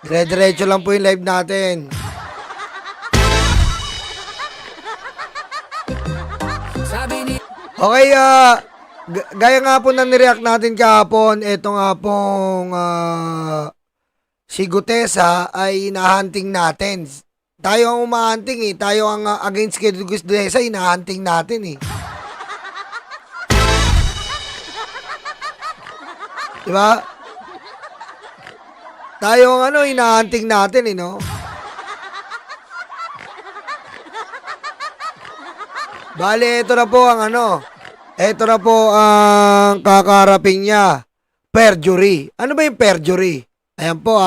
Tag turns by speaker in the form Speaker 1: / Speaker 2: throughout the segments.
Speaker 1: Dire-diretso lang po yung live natin. Okay, gaya nga po na nireact natin kahapon, eto nga pong si Gutesa ay hinahunting natin. Tayo ang umahunting eh. Tayo ang against kay Gutesa, hinahunting natin eh. Diba? Tayo ang hinahunting natin eh, no? Bale, ito na po ang ito na po ang kakarapin niya. Perjury. Ano ba yung perjury? Ayan po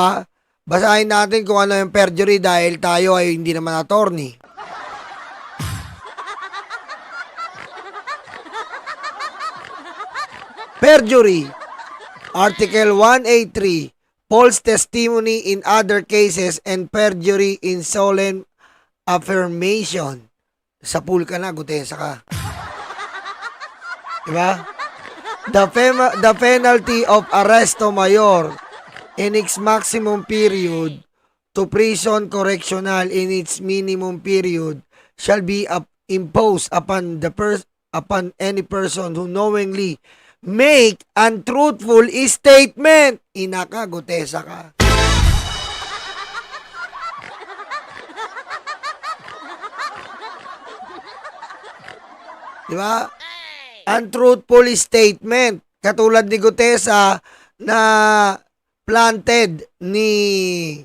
Speaker 1: basahin natin kung ano yung perjury dahil tayo ay hindi naman attorney. Perjury. Article 183. False testimony in other cases and perjury in solemn affirmation. Sa pool ka na, Gutesa ka. Diba? The penalty of arresto mayor in its maximum period to prison correctional in its minimum period shall be imposed upon upon any person who knowingly make untruthful statement. Ina ka, Gutesa ka. Diba? Untruthful statement. Katulad ni Gutesa na planted ni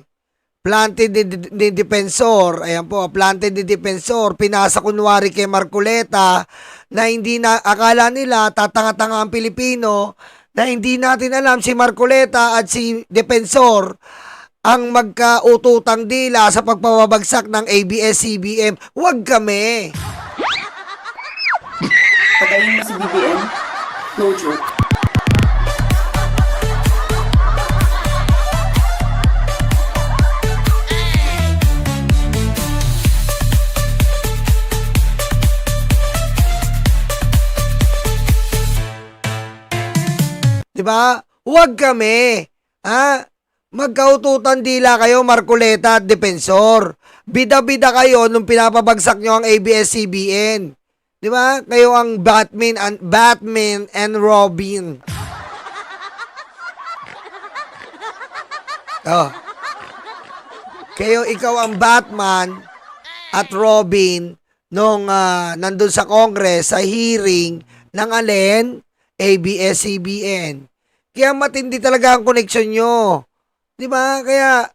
Speaker 1: Defensor. Ayan po, planted ni Defensor. Pinasa kunwari kay Marcoleta na hindi na, akala nila tatanga-tanga ang Pilipino na hindi natin alam si Marcoleta at si Defensor ang magkaututang dila sa pagpapabagsak ng ABS-CBN. Huwag kami.
Speaker 2: Patayin mo si BBM? No joke.
Speaker 1: Diba? Huwag kami. Magkaututan dila kayo, Marcoleta at Defensor. Bida-bida kayo nung pinapabagsak nyo ang ABS-CBN. Diba? Kayo ang Batman and Robin. Ikaw ang Batman at Robin nung nandun sa Congress sa hearing ng alin? ABS-CBN. Kaya matindi talaga ang connection nyo. Diba? Kaya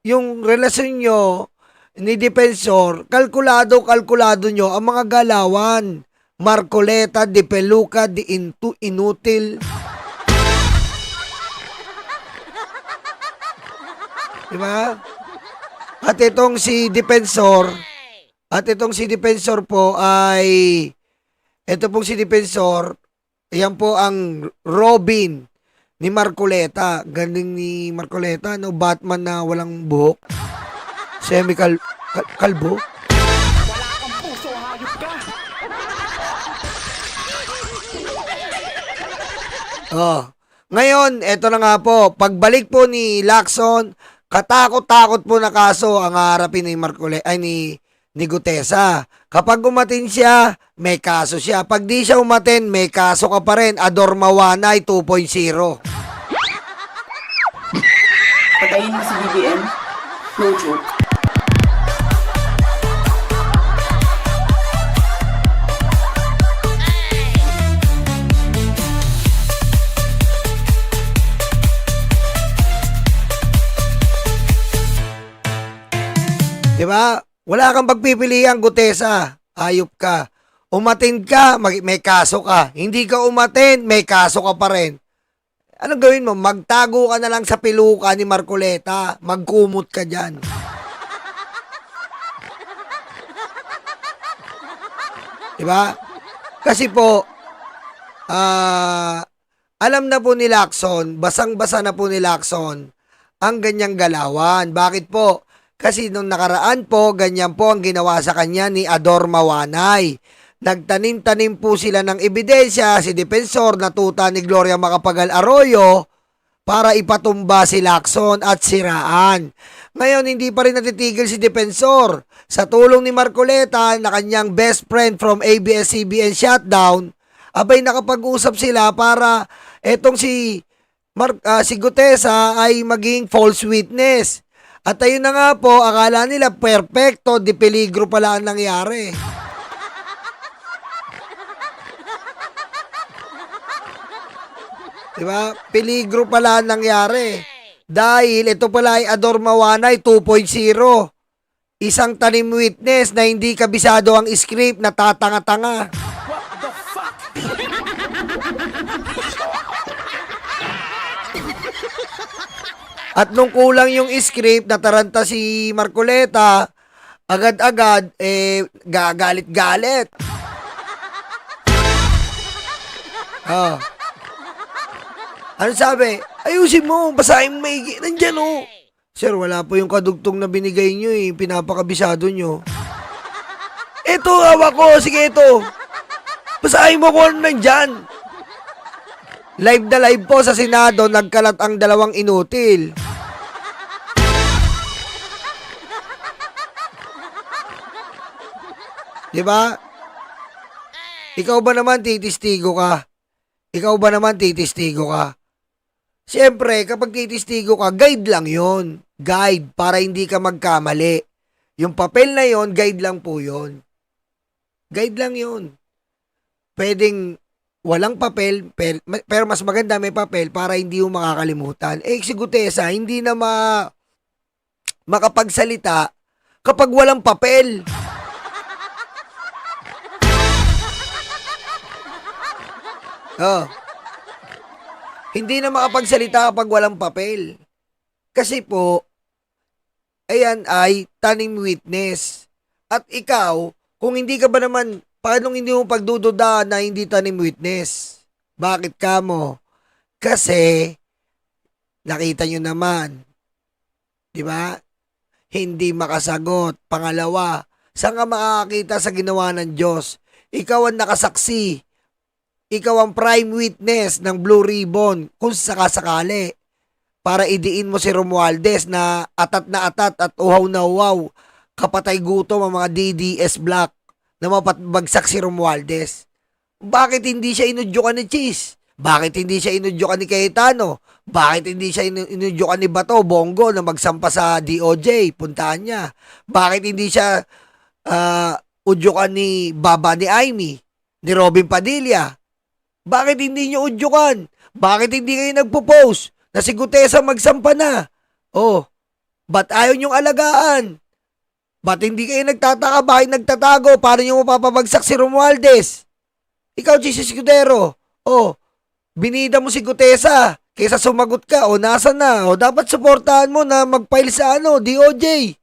Speaker 1: yung relasyon nyo ni Defensor, kalkulado nyo ang mga galawan. Marcoleta, De Peluca, De Inutil. Diba? At itong si Defensor po ay, ito pong si Defensor, yan po ang Robin ni Marcoleta. Galing ni Marcoleta, Batman na walang buhok. Kalbo?
Speaker 3: Wala kang puso, hayop ka!
Speaker 1: Ngayon, eto na nga po. Pagbalik po ni Lacson, katakot-takot po na kaso ang haharapin ni Gutesa. Kapag umatin siya, may kaso siya. Pag di siya umatin, may kaso ka pa rin. Ador Mawanay 2.0.
Speaker 2: Patayin mo si BBM? No joke.
Speaker 1: Diba? Wala kang pagpipilian, Gutesa. Ayop ka. Umatin ka, may kaso ka. Hindi ka umatin, may kaso ka pa rin. Anong gawin mo? Magtago ka na lang sa piluka ni Marcoleta. Magkumot ka dyan. Diba? Kasi po, alam na po ni Lacson, basang-basa na po ni Lacson ang ganyang galawan. Bakit po? Kasi nung nakaraan po, ganyan po ang ginawa sa kanya ni Ador Mawanay. Nagtanim-tanim po sila ng ebidensya, si Defensor, natuta ni Gloria Macapagal Arroyo, para ipatumba si Lacson at siraan. Ngayon, hindi pa rin natitigil si Depensor. Sa tulong ni Marcoleta na kanyang best friend from ABS-CBN shutdown, abay nakapag-usap sila para etong si Gutesa ay maging false witness. At ayun na nga po, akala nila perfecto, di peligro pala ang nangyari. Diba? Peligro pala ang nangyari. Dahil ito pala ay Ador Mawanay 2.0. Isang tanim witness na hindi kabisado ang script na tatanga-tanga.
Speaker 3: What the fuck?
Speaker 1: At nung kulang yung script, nataranta si Marcoleta, agad-agad, gagalit-galit. Oh. Ano sabi? Ayusin mo, basahin mo maigi. Nandyan oh. Sir, wala po yung kadugtong na binigay nyo eh. Pinapakabisado nyo. Ito, hawak ko. Sige, ito. Basahin mo kung ano nandyan. Live na live po sa Senado, nagkalat ang dalawang inutil. Diba? Ikaw ba naman titistigo ka? Ikaw ba naman titistigo ka? Siyempre, kapag titistigo ka, guide lang yon. Guide, para hindi ka magkamali. Yung papel na yon, guide lang po yon. Guide lang yon. Pwedeng walang papel, pero mas maganda may papel para hindi mo makakalimutan. Si Gutesa, hindi na makapagsalita kapag walang papel. Oh. Hindi na makapagsalita kapag walang papel. Kasi po, ayan ay tanim witness. At ikaw, kung hindi ka ba naman, paano hindi mo pagdududa na hindi tanim witness? Bakit ka mo? Kasi, nakita nyo naman, di ba? Hindi makasagot. Pangalawa, saan ka makakakita sa ginawa ng Diyos? Ikaw ang nakasaksi. Ikaw ang prime witness ng Blue Ribbon kung sakasakali para idiin mo si Romualdez na atat at uhaw na uhaw, kapatay gutom ang mga DDS Black na mapabagsak si Romualdez. Bakit hindi siya inudyukan ni Cheese? Bakit hindi siya inudyukan ni Cayetano? Bakit hindi siya inudyukan ni Bato, Bongo na magsampa sa DOJ? Puntahan niya. Bakit hindi siya udyukan ni Baba ni Aimee, ni Robin Padilla? Bakit hindi nyo udyukan? Bakit hindi kayo nagpo-post na si Gutesa magsampa na? Oh, ba't ayaw nyong alagaan? Ba't hindi kayo nagtataka? Bakit nagtatago? Paano nyo mapapabagsak si Romualdez? Ikaw, Jesus Escudero. Oh, binida mo si Gutesa kaysa sumagot ka. O, nasa na? O, dapat suportahan mo na mag-file sa DOJ.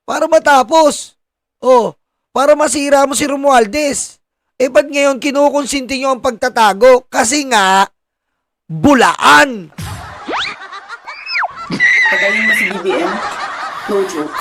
Speaker 1: Para matapos. Oh, para masira mo si Romualdez. Ba't ngayon kinukonsinti nyo ang pagtatago? Kasi nga, bulaan.
Speaker 2: Pagaling mo si BBM, no joke.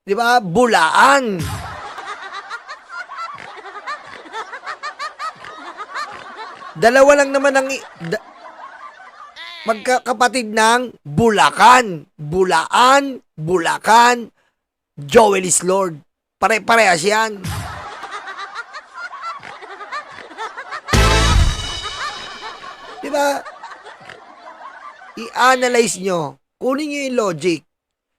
Speaker 1: Di ba? Bulaan. Dalawa lang naman ang magkakapatid ng Bulacan. Bulaan, Bulacan, Joel is Lord. Pare-parehas yan. Diba? I-analyze nyo. Kunin nyo yung logic.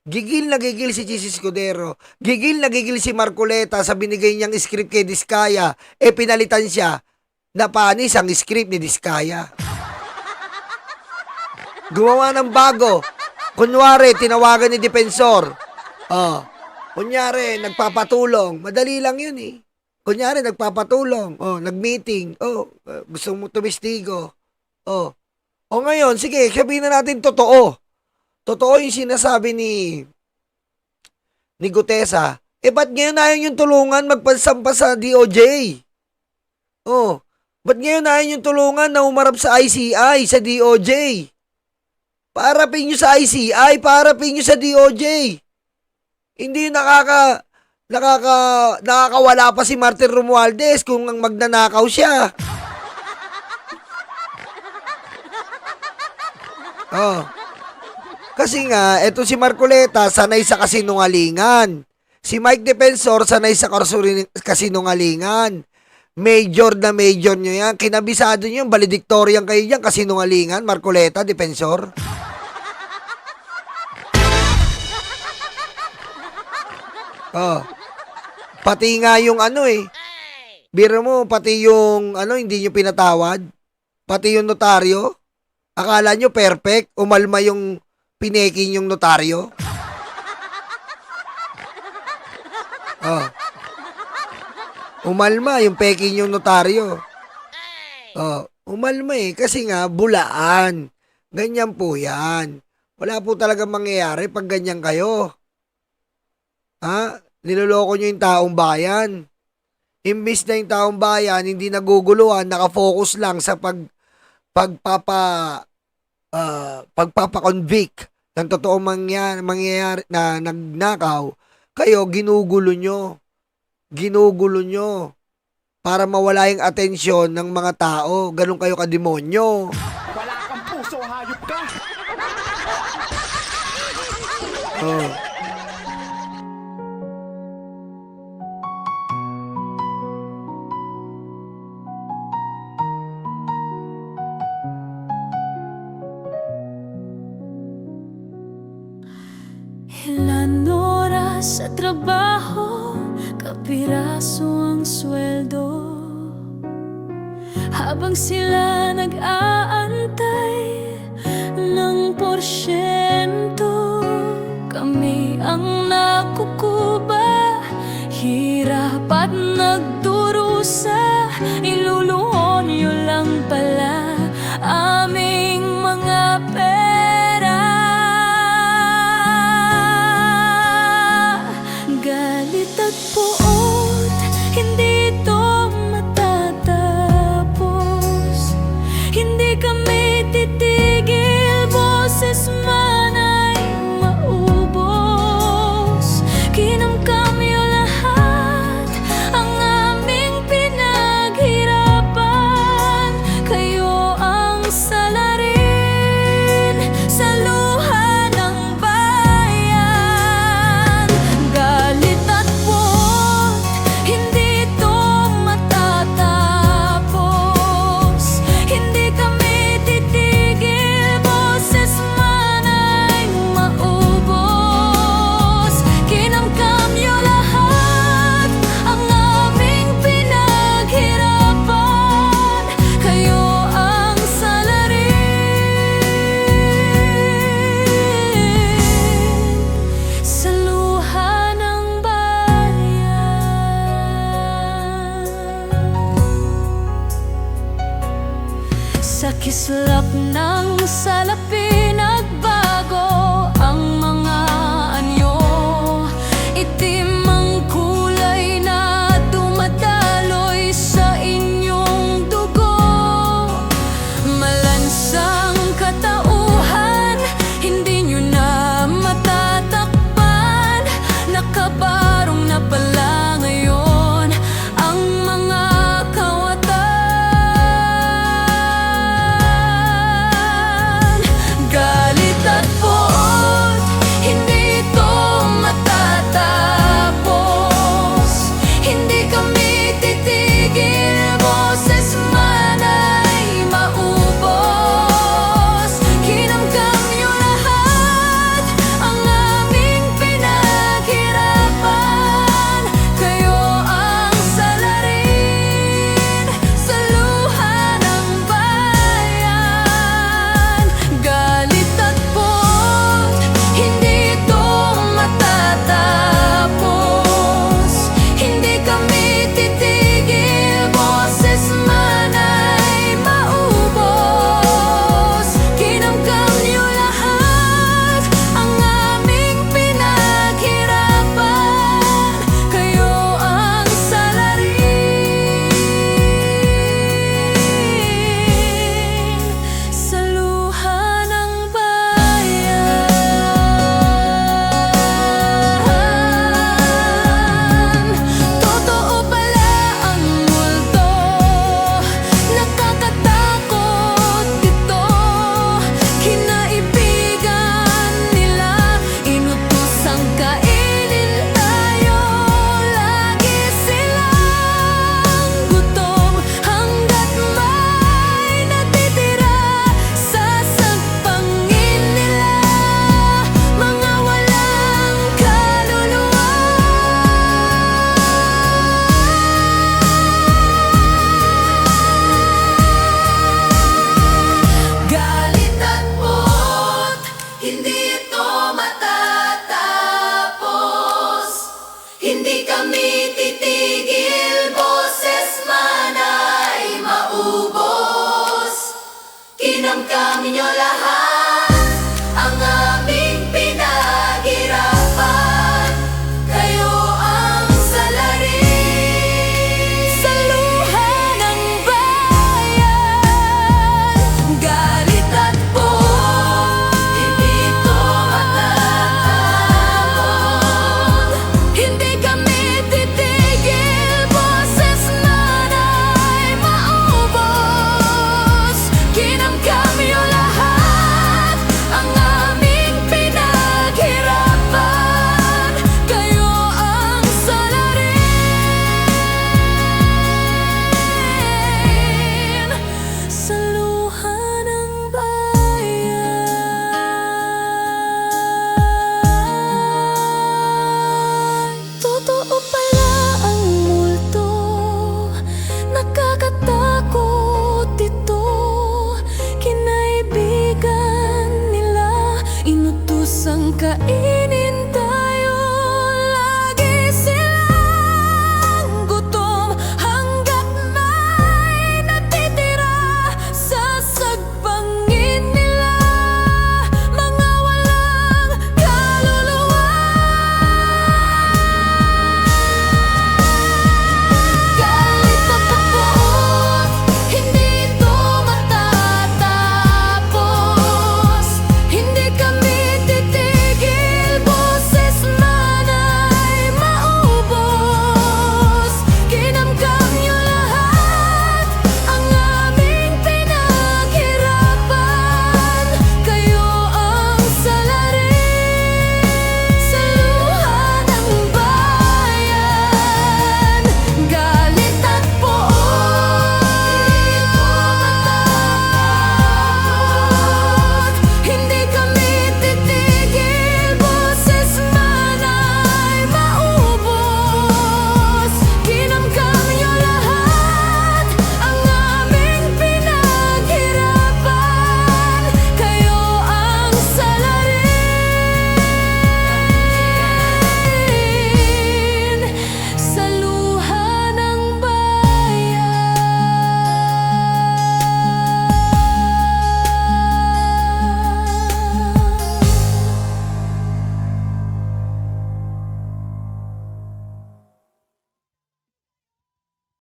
Speaker 1: Gigil na gigil si Jesus Escudero. Gigil na gigil si Marcoleta sa binigay niyang script kay Diskaya. Pinalitan siya. Napanis ang script ni Diskaya. Gumawa ng bago. Kunwari, tinawagan ni Depensor. Kunyari, nagpapatulong. Madali lang yun eh. Kunyari, nagpapatulong. Nag-meeting. Gusto mo tumistigo. Ngayon, sige, sabihin na natin totoo. Totoo yung sinasabi ni Gutesa. Ba't ngayon ayaw yung tulungan magpansampa sa DOJ? Ba't ngayon ayaw yung tulungan na umarap sa ICI, sa DOJ? Parapin nyo sa ICI, parapin nyo sa DOJ. Hindi yung nakakawala pa si Martin Romualdez kung ang magnanakaw siya. Oh. Kasi nga, eto si Marcoleta sanay sa kasinungalingan. Si Mike Defensor sanay sa kasinungalingan. Major na major nyo yan. Kinabisado nyo yung valedictorian kayo dyan, kasinungalingan, Marcoleta, Defensor. Oh. Pati nga yung biro mo, pati yung hindi nyo pinatawad. Pati yung notaryo. Akala nyo perfect, umalma yung pineking yung notaryo. Oh. Umalma yung peking yung notaryo. Oh, umalma kasi nga bulaan. Ganyan po 'yan. Wala po talaga mangyayari pag ganyan kayo. Ha? Niloloko nyo yung taong bayan. Imbis na yung taong bayan hindi naguguluhan, nakafocus lang sa pagpapa-convict ng totoong mangyayari na nagnakaw, kayo ginugulo nyo para mawala yung atensyon ng mga tao. Ganun kayo kademonyo.
Speaker 3: Wala kang puso, hayop ka!
Speaker 1: Oh.
Speaker 4: Ilan oras sa trabaho, kapiraso ang sweldo. Habang sila nag-aantay ng porsyento, kami ang nakukuba, hirap at nagdurusa. Iluluhon nyo lang pala aming mga pera. Galit at puot, hindi ito matatapos. Hindi kami titigil, boses inyo lahat ang aming pinaghirapan. Kayo ang salarin sa luha ng bayan. Galit at buot, hindi ito matatapon. Hindi kami titigil, boses man ay maubos. Kinamkam niyo lahat ang aming pinaghirapan. Kayo ang salarin sa luha ng bayan. Totoo pala ang multo, nakakatakot ito. Kinaibigan nila, inutusang kainin